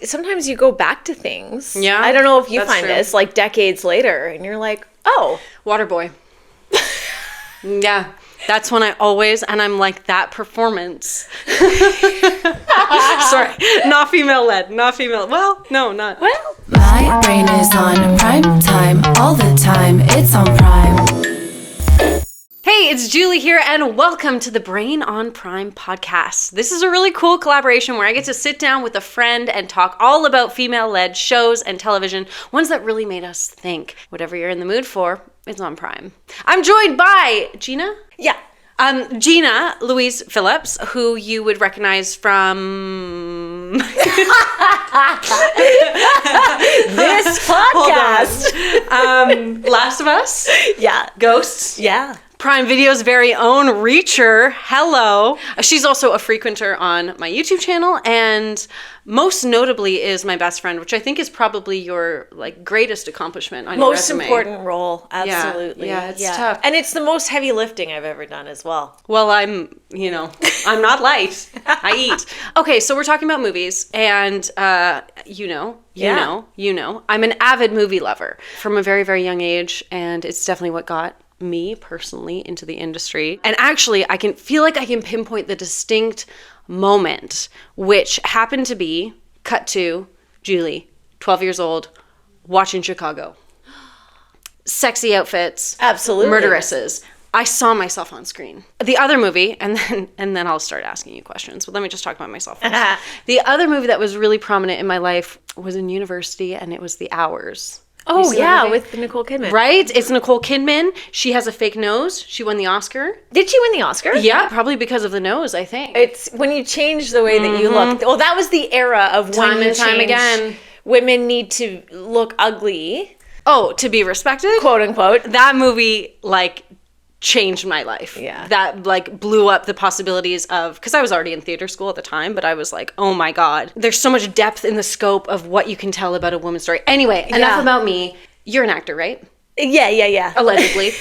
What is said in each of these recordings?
sometimes you go back to things. Yeah. I don't know if you that's find true. this, like decades later, and you're like, oh. Waterboy. Yeah. That's when and I'm like, that performance. Sorry, not female led, well, no, not. Well. My brain is on prime time all the time. It's on prime. Hey, it's Julie here, and welcome to the Brain on Prime podcast. This is a really cool collaboration where I get to sit down with a friend and talk all about female-led shows and television, ones that really made us think. Whatever you're in the mood for, it's on Prime. I'm joined by Gina? Yeah. Gina Louise Phillips, who you would recognize from This podcast. Last of Us. Yeah. Ghosts. Yeah. Prime Video's very own Reacher. Hello. She's also a frequenter on my YouTube channel, and most notably is my best friend, which I think is probably your greatest accomplishment on your resume. Most important role. Absolutely. Yeah, it's tough. And it's the most heavy lifting I've ever done as well. Well, I'm not light. I eat. Okay, so we're talking about movies, and you know, I'm an avid movie lover from a very, very young age, and it's definitely what got me personally into the industry. And actually, I can pinpoint the distinct moment, which happened to be cut to Julie, 12 years old, watching Chicago. Sexy outfits. Absolutely. Murderesses. I saw myself on screen. The other movie, and then I'll start asking you questions, but let me just talk about myself first. The other movie that was really prominent in my life was in university, and it was The Hours. Oh, yeah, with Nicole Kidman. Right? It's Nicole Kidman. She has a fake nose. She won the Oscar. Did she win the Oscar? Yeah, probably because of the nose, I think. It's when you change the way that you look. Well, that was the era of Time and time again. Women need to look ugly. Oh, to be respected? Quote unquote. That movie, changed my life. Yeah. That blew up the possibilities of, because I was already in theater school at the time, but I was like, oh my God, there's so much depth in the scope of what you can tell about a woman's story. Anyway, enough about me. You're an actor, right? Yeah. Allegedly.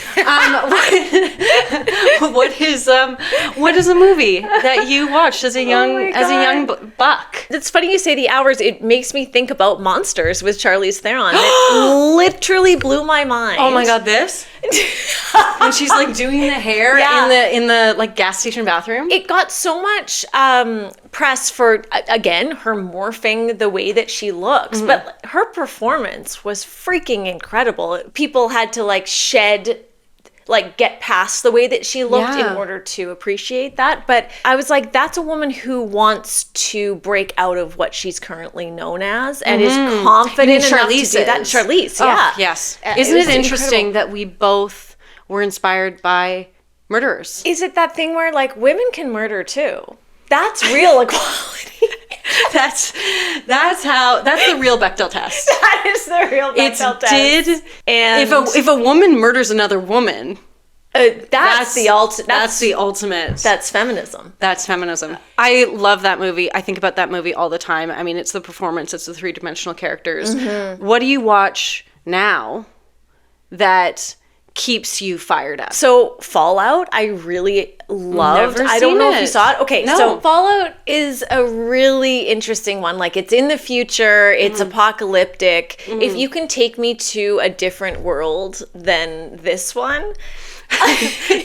What is a movie that you watched as a young buck? It's funny you say The Hours. It makes me think about Monsters with Charlize Theron. It literally blew my mind. Oh my God, this? When she's doing the hair in the gas station bathroom? It got so much press for, again, her morphing the way that she looks. Mm-hmm. But her performance was freaking incredible. People had to get past the way that she looked in order to appreciate that. But I was like, that's a woman who wants to break out of what she's currently known as and is confident enough to do that. Charlize, yeah. Oh, yes. Isn't it interesting that we both were inspired by murderers? Is it that thing where women can murder too? That's real equality. That's the real Bechdel test. That is the real Bechdel test. And if a woman murders another woman, that's the ultimate. That's feminism. That's feminism. I love that movie. I think about that movie all the time. I mean, it's the performance. It's the three-dimensional characters. Mm-hmm. What do you watch now that keeps you fired up? So Fallout, I really loved. I don't know if you saw it. Okay, no. So Fallout is a really interesting one. It's in the future. It's apocalyptic. Mm. If you can take me to a different world than this one,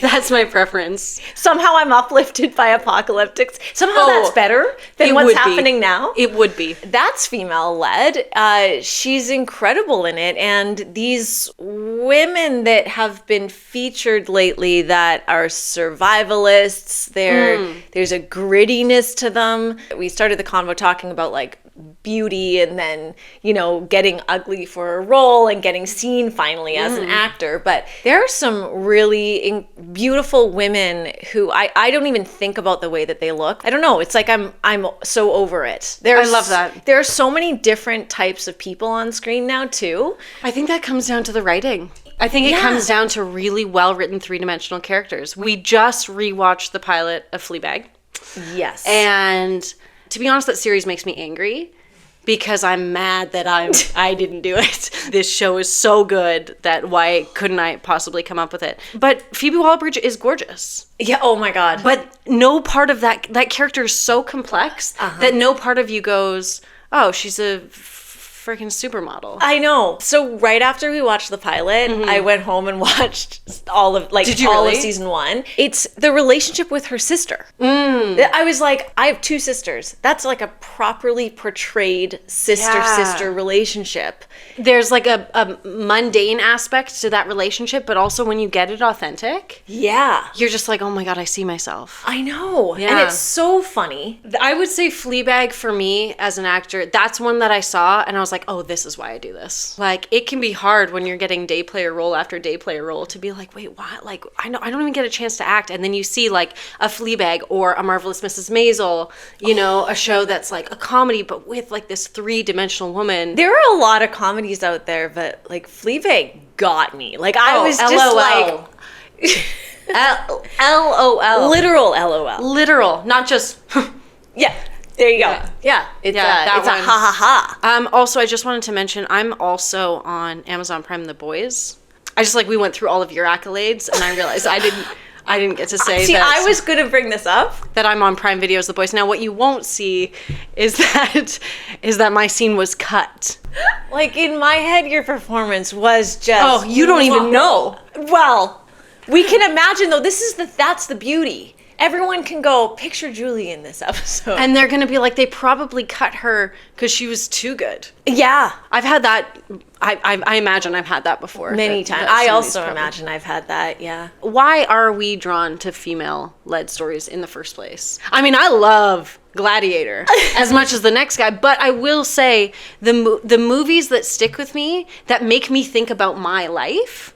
that's my preference. Somehow I'm uplifted by apocalyptics. Somehow that's better than what's happening now. It would be. That's female-led. She's incredible in it. And these women that have been featured lately that are survivalists, there's a grittiness to them. We started the convo talking about beauty and then, getting ugly for a role and getting seen finally as an actor. But there are some really beautiful women who I don't even think about the way that they look. I don't know. It's I'm so over it. I love that. There are so many different types of people on screen now too. I think that comes down to the writing. I think it comes down to really well-written three-dimensional characters. We just rewatched the pilot of Fleabag. Yes. And to be honest, that series makes me angry because I'm mad that I didn't do it. This show is so good that why couldn't I possibly come up with it? But Phoebe Waller-Bridge is gorgeous. Yeah, oh my God. But no part of that character is so complex that no part of you goes, oh, she's a freaking supermodel. I know. So right after we watched the pilot, I went home and watched all of Did you all really? of season 1. It's the relationship with her sister. I was like, I have 2 sisters. That's like a properly portrayed sister-sister relationship. There's like a mundane aspect to that relationship, but also when you get it authentic, Yeah. you're just like, oh my God, I see myself. I know. And Yeah. it's so funny. I would say Fleabag for me as an actor, that's one that I saw and I was like, oh, this is why I do this. Like, it can be hard when you're getting day player role after day player role to be like, wait, what? Like, I don't even get a chance to act. And then you see like a Fleabag or a Marvelous Mrs. Maisel, you know, a show that's like a comedy, but with like this 3-dimensional woman. There are a lot of comedies out there, but like Fleabag got me. Like I was just LOL. LOL. literal LOL. Literal, not just. Yeah. There you go. Yeah. Yeah. It's Yeah, it's that a one. ha ha ha. Also, I just wanted to mention, I'm also on Amazon Prime The Boys. I just like, we went through all of your accolades and I realized I didn't get to say See, that. I was going to bring this up. That I'm on Prime Video's The Boys. Now, what you won't see is that my scene was cut. Like in my head, your performance was just. Oh, you don't even know. Well, we can imagine though. That's the beauty. Everyone can go picture Julie in this episode. And they're going to be like, they probably cut her because she was too good. Yeah. I've had that. I imagine I've had that before. Many That- times. that I somebody's also probably- imagine I've had that. Yeah. Why are we drawn to female-led stories in the first place? I mean, I love Gladiator as much as the next guy, but I will say the movies that stick with me, that make me think about my life,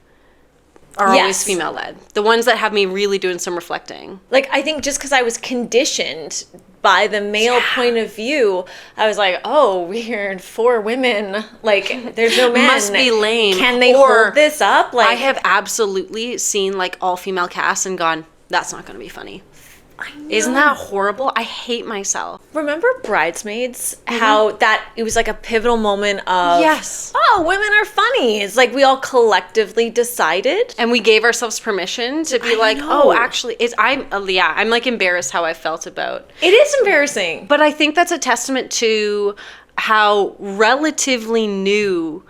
are always Yes. female-led. The ones that have me really doing some reflecting. Like, I think just because I was conditioned by the male point of view, I was like, oh, we're 4 women. Like, there's no men. Must be lame. Can they Or hold this up? Like, I have absolutely seen like all-female casts and gone, that's not going to be funny. Isn't that horrible? I hate myself. remember Bridesmaids? How that it was like a pivotal moment of Yes. oh, women are funny. It's like we all collectively decided. And we gave ourselves permission to be like, know. oh, actually, I'm like embarrassed how I felt about. It is embarrassing. But I think that's a testament to how relatively new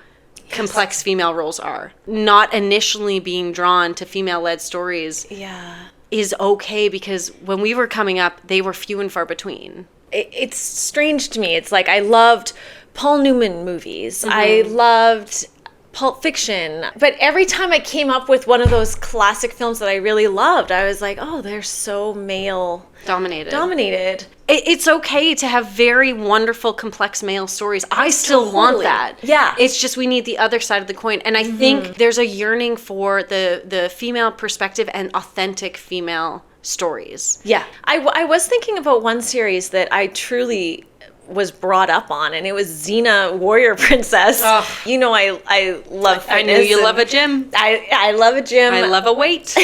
complex female roles are. Not initially being drawn to female-led stories Yeah. is okay, because when we were coming up, they were few and far between. It's strange to me. It's like I loved Paul Newman movies. I loved Pulp Fiction. But every time I came up with one of those classic films that I really loved, I was like, oh, they're so male Dominated. It's okay to have very wonderful, complex male stories. I still want Totally. that. Yeah. It's just we need the other side of the coin. And I think there's a yearning for the female perspective and authentic female stories. Yeah. I was thinking about one series that I truly was brought up on, and it was Xena Warrior Princess. Ugh. You know, I love fitness. I knew you and love a gym. I love a gym. I love a weight.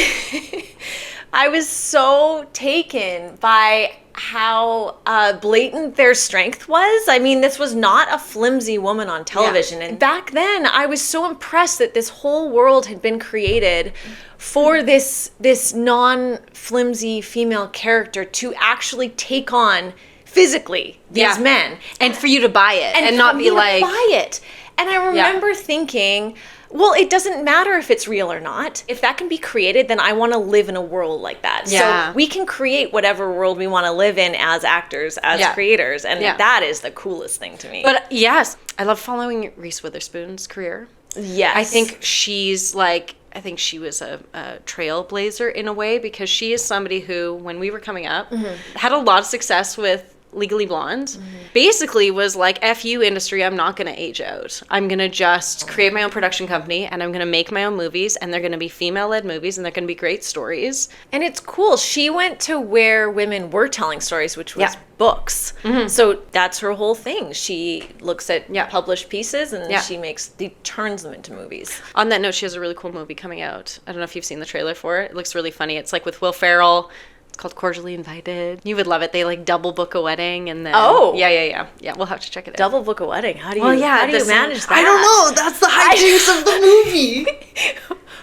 I was so taken by how blatant their strength was. I mean, this was not a flimsy woman on television. Yeah. And back then, I was so impressed that this whole world had been created for this non-flimsy female character to actually take on physically these men. And for you to buy it and for not me be to like, buy it. And I remember thinking, well, it doesn't matter if it's real or not. If that can be created, then I want to live in a world like that. Yeah. So we can create whatever world we want to live in as actors, as creators. And that is the coolest thing to me. But yes, I love following Reese Witherspoon's career. yes. I think she's like, I think she was a trailblazer in a way, because she is somebody who, when we were coming up, had a lot of success with Legally Blonde. Basically was like, F you industry, I'm not going to age out. I'm going to just create my own production company, and I'm going to make my own movies, and they're going to be female-led movies, and they're going to be great stories. And it's cool. She went to where women were telling stories, which was books. So that's her whole thing. She looks at published pieces and she turns them into movies. On that note, she has a really cool movie coming out. I don't know if you've seen the trailer for it. It looks really funny. It's like with Will Ferrell. It's called Cordially Invited. You would love it. They like double book a wedding, and then yeah. We'll have to check it out. Double book a wedding. How do you manage that? I don't know. That's the hijinks of the movie.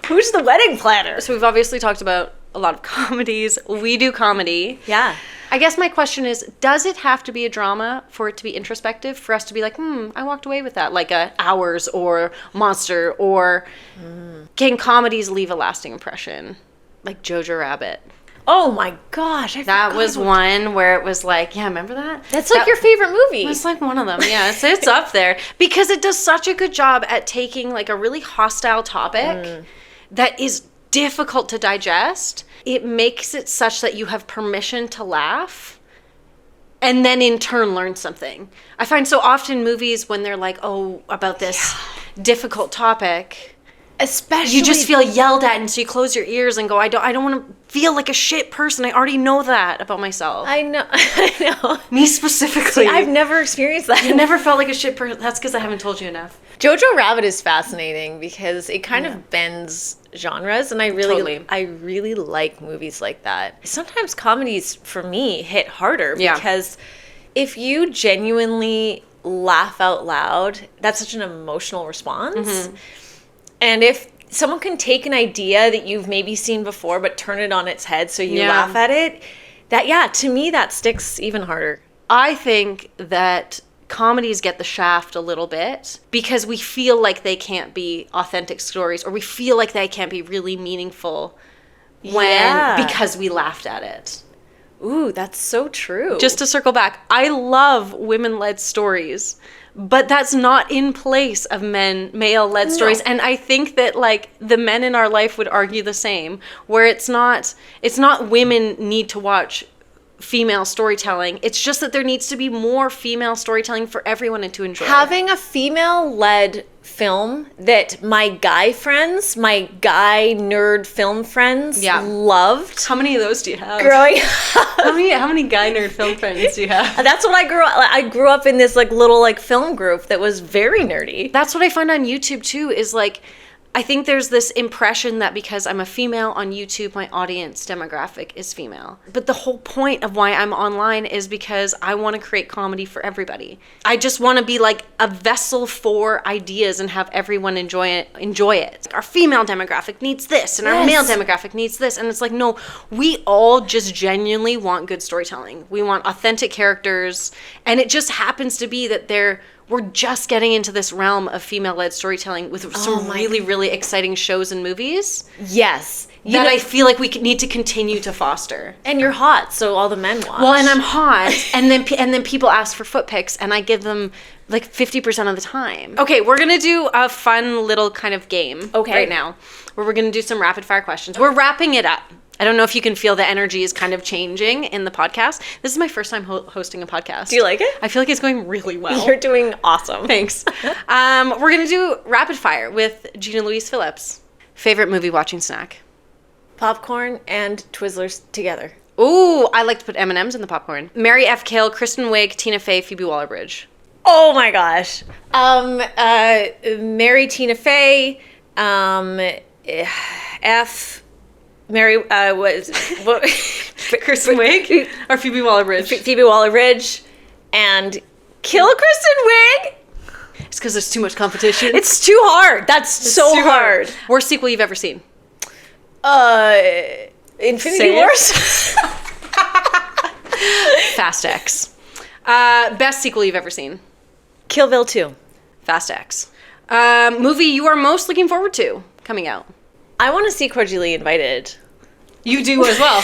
Who's the wedding planner? So we've obviously talked about a lot of comedies. We do comedy. Yeah. I guess my question is, does it have to be a drama for it to be introspective, for us to be like, I walked away with that, like Hours or Monster, or can comedies leave a lasting impression? Like Jojo Rabbit. Oh my gosh. That was one where it was like, yeah, remember that? That's like your favorite movie. It's like one of them, yeah. It's up there. Because it does such a good job at taking like a really hostile topic that is difficult to digest. It makes it such that you have permission to laugh and then in turn learn something. I find so often movies when they're like, oh, about this difficult topic, especially you just feel yelled at, and so you close your ears and go, I don't want to feel like a shit person. I already know that about myself. I know. Me specifically. See, I've never experienced that. I never felt like a shit person. That's because I haven't told you enough. Jojo Rabbit is fascinating because it kind of bends genres, and I really like movies like that. Sometimes comedies for me hit harder because if you genuinely laugh out loud, that's such an emotional response. And if someone can take an idea that you've maybe seen before but turn it on its head so you laugh at it, to me that sticks even harder. I think that comedies get the shaft a little bit because we feel like they can't be authentic stories, or we feel like they can't be really meaningful because we laughed at it. Ooh, that's so true. Just to circle back, I love women-led stories, but that's not in place of male-led stories. And I think that like the men in our life would argue the same, where it's not women need to watch female storytelling. It's just that there needs to be more female storytelling for everyone and to enjoy. Having a female-led film that my guy nerd film friends loved. How many of those do you have? Growing up. How many guy nerd film friends do you have? That's what I grew up in this like little like film group that was very nerdy. That's what I find on YouTube too, is like, I think there's this impression that because I'm a female on YouTube, my audience demographic is female. But the whole point of why I'm online is because I want to create comedy for everybody. I just want to be like a vessel for ideas and have everyone enjoy it. Our female demographic needs this, and our male demographic needs this. And it's like, no, we all just genuinely want good storytelling. We want authentic characters. And it just happens to be that we're just getting into this realm of female-led storytelling with some really, really exciting shows and movies. Yes. I feel like we need to continue to foster. And you're hot, so all the men watch. Well, and I'm hot, and then people ask for foot pics, and I give them like 50% of the time. Okay, we're going to do a fun little kind of game right now, where we're going to do some rapid-fire questions. We're wrapping it up. I don't know if you can feel the energy is kind of changing in the podcast. This is my first time hosting a podcast. Do you like it? I feel like it's going really well. You're doing awesome. Thanks. We're going to do rapid fire with Gina Louise Phillips. Favorite movie watching snack? Popcorn and Twizzlers together. Ooh, I like to put M&Ms in the popcorn. Mary F. Kill, Kristen Wiig, Tina Fey, Phoebe Waller-Bridge. Oh my gosh. Mary Tina Fey, Mary was Kristen Wiig or Phoebe Waller-Bridge? Phoebe Waller-Bridge, and kill Kristen Wiig. It's because there's too much competition. It's too hard. It's so hard. Worst sequel you've ever seen? Infinity Wars. Fast X. Best sequel you've ever seen? Kill Bill 2. Fast X. Movie you are most looking forward to coming out? I want to see Cordially Invited. You do as well.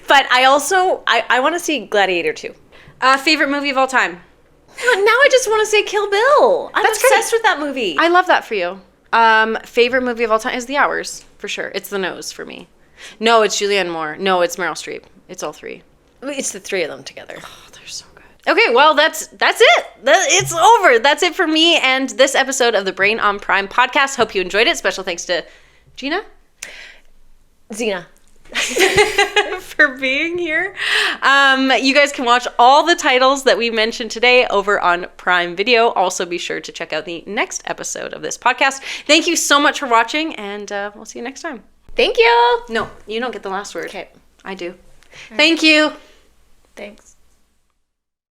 But I also, I want to see Gladiator 2. Favorite movie of all time? Now I just want to say Kill Bill. I'm obsessed with that movie. I love that for you. Favorite movie of all time is The Hours, for sure. It's The Nose for me. No, it's Julianne Moore. No, it's Meryl Streep. It's all three. It's the three of them together. Oh, they're so good. Okay, well, that's it. It's over. That's it for me and this episode of the Brain on Prime podcast. Hope you enjoyed it. Special thanks to Gina. Zena. For being here. You guys can watch all the titles that we mentioned today over on Prime Video. Also be sure to check out the next episode of this podcast. Thank you so much for watching, and we'll see you next time. Thank you. No, you don't get the last word. Okay. I do. Thank you. Thanks.